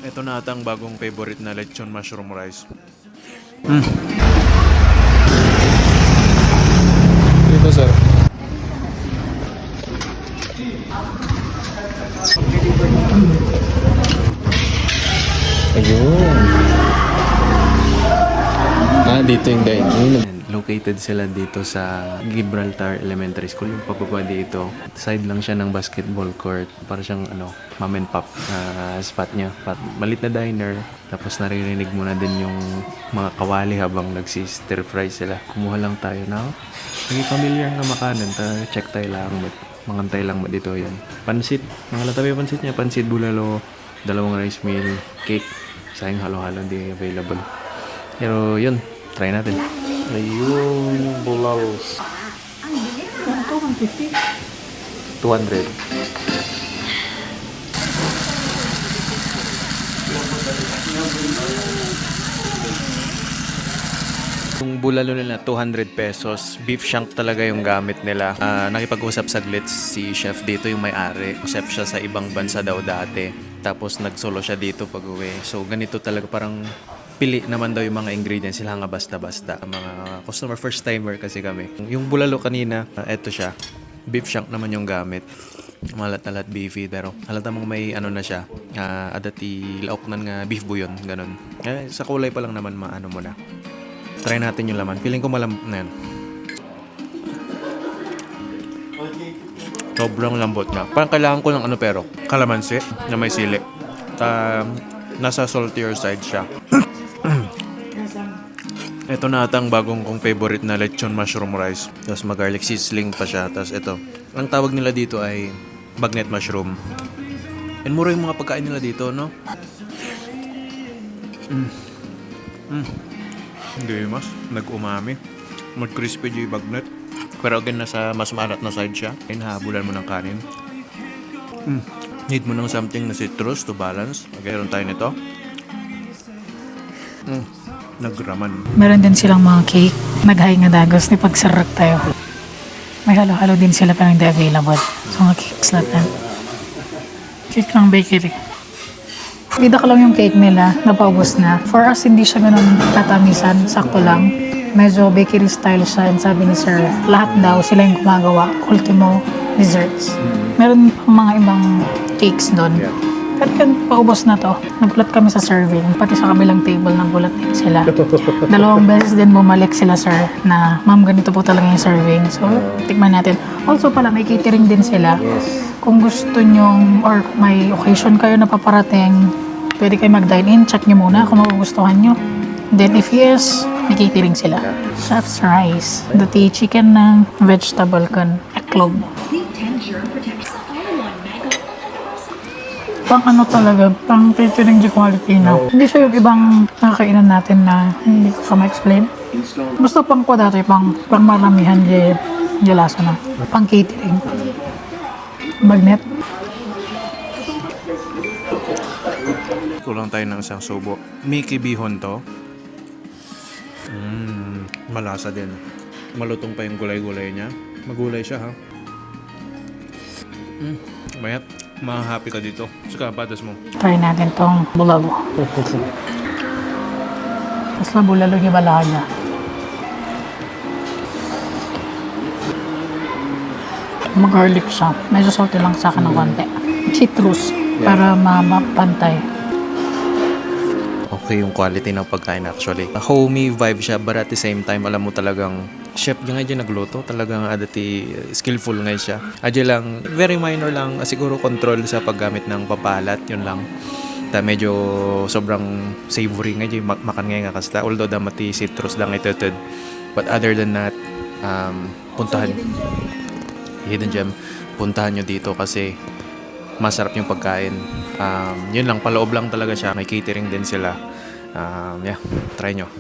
Ito na ata ang bagong favorite na lechon mushroom rice. Dito, sir. Ayun. Dito yung dining. Located sila dito sa Gibraltar Elementary School. Yung pababa dito, side lang siya ng basketball court. Para siyang mom and pop spot niya. Malit na diner. Tapos naririnig mo na din yung mga kawali habang nagsi-stir fry sila. Kumuha lang tayo na. Naging familiar na makanan. Check tayo lang. Mangantay lang ba dito yan. Pansit. Mga latabi pansit niya. Pansit bulalo. 2 rice meal. Cake. Sayang halo-halo di available. Pero yun. Try natin. Ayun, bulalos. 200. Yung bulalo nila 200 pesos. Beef shank talaga yung gamit nila. Nakipag-usap saglit si chef dito, yung may-ari. Chef siya sa ibang bansa daw dati. Tapos nagsolo siya dito pag-uwi. So ganito talaga, parang pili naman daw yung mga ingredients. Sila nga basta-basta. Mga customer first timer kasi kami. Yung bulalo kanina, eto siya. Beef shank naman yung gamit. Malat-alat beefy, pero halata mong may na siya. Adati laok nan nga beef buyon, ganun. Sa kulay pa lang naman maano mo na. Try natin yung laman. Feeling ko na yan. Sobrang lambot na. Parang kailangan ko ng pero kalamansi na may sili. Nasa saltier side siya. Ito na ata ang bagong kong favorite na lechon mushroom rice. Tapos mag-garlic sizzling pa siya. Tapos ito. Ang tawag nila dito ay bagnet mushroom. And mura yung mga pagkain nila dito, no? Hindi mas. Nag-umami. Mag-crispy yung bagnet. Pero again, nasa mas maalat na side siya. Ay nahabulan mo ng kanin. Need mo ng something na citrus to balance. Okay, meron tayo nito. Nagraman. Meron din silang mga cake. Naghay nga dagos ni pagsarak tayo. May halo-halo din sila pero hindi available. So mga cakes natin. Cake ng bakery. Bida ko lang yung cake nila. Napaubos na. For us, hindi siya ganun katamisan. Sakto lang. Medyo bakery style siya. And sabi ni sir, lahat daw sila yung gumagawa. Ultimo desserts. Meron pang mga ibang cakes doon. Pero yun, paubos na to. Nagulat kami sa serving. Pati sa kabilang table, nagulat din sila. 2 beses din bumalik sila, sir, na ma'am, ganito po talaga yung serving. So, tikman natin. Also pala, may catering din sila. Kung gusto nyong, or may occasion kayo na paparating, pwede kayo mag-dine in. Check nyo muna kung magugustuhan nyo. Then, if yes, may catering sila. Chef's rice. Dati chicken ng vegetable con eklog. Pang talaga, pang catering di quality na. Hindi siya yung ibang nakakainan natin na hindi ko ka ma-explain. Basta pang ko dati, pang maramihan di lasa na. Pang catering. Bagnet. Kulang tayo ng isang subo. Mickey bihon to. Malasa din. Malutong pa yung gulay-gulay niya. Magulay siya, ha? Mayat. Ma-happy ka dito. Saka, patas mo. Try natin tong bulalo. Tapos na bulalo yung balaga. Mag-garlic siya. Medyo salty lang sa akin ng konti. Citrus. Para mapantay. Okay yung quality ng pagkain actually. A homey vibe siya, but at the same time, alam mo talagang chef nga dyan nagluto. Talagang adati skillful nga siya. Adya lang, very minor lang. Siguro control sa paggamit ng papalat. Yun lang. Medyo sobrang savory nga dyan. Makan nga kasta. Although damati citrus lang ito. But other than that, puntahan. Hidden gem. Puntahan nyo dito kasi masarap yung pagkain. Yun lang, paloob lang talaga siya. May catering din sila. Try nyo.